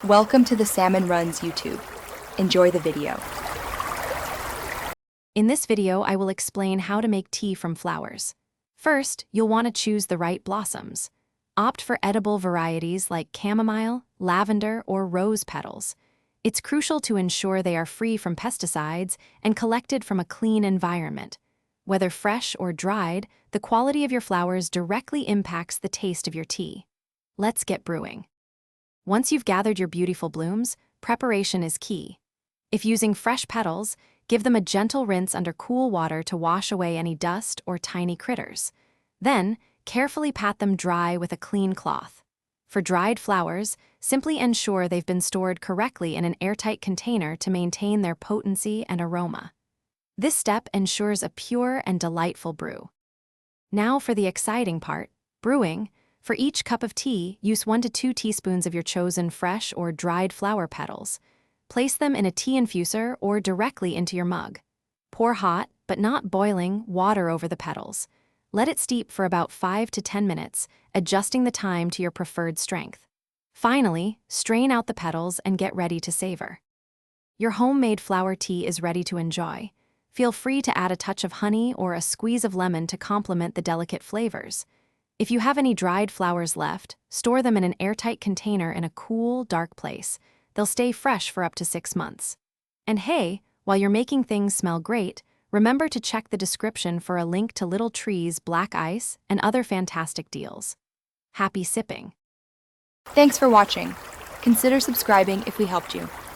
Welcome to the Salmon Runs YouTube. Enjoy the video. In this video, I will explain how to make tea from flowers. First, you'll want to choose the right blossoms. Opt for edible varieties like chamomile, lavender, or rose petals. It's crucial to ensure they are free from pesticides and collected from a clean environment. Whether fresh or dried, the quality of your flowers directly impacts the taste of your tea. Let's get brewing. Once you've gathered your beautiful blooms, preparation is key. If using fresh petals, give them a gentle rinse under cool water to wash away any dust or tiny critters. Then, carefully pat them dry with a clean cloth. For dried flowers, simply ensure they've been stored correctly in an airtight container to maintain their potency and aroma. This step ensures a pure and delightful brew. Now for the exciting part, brewing. For each cup of tea, use 1 to 2 teaspoons of your chosen fresh or dried flower petals. Place them in a tea infuser or directly into your mug. Pour hot, but not boiling, water over the petals. Let it steep for about 5 to 10 minutes, adjusting the time to your preferred strength. Finally, strain out the petals and get ready to savor. Your homemade flower tea is ready to enjoy. Feel free to add a touch of honey or a squeeze of lemon to complement the delicate flavors. If you have any dried flowers left, store them in an airtight container in a cool, dark place. They'll stay fresh for up to 6 months. And hey, while you're making things smell great, remember to check the description for a link to Little Tree's black ice and other fantastic deals. Happy sipping! Thanks for watching. Consider subscribing if we helped you.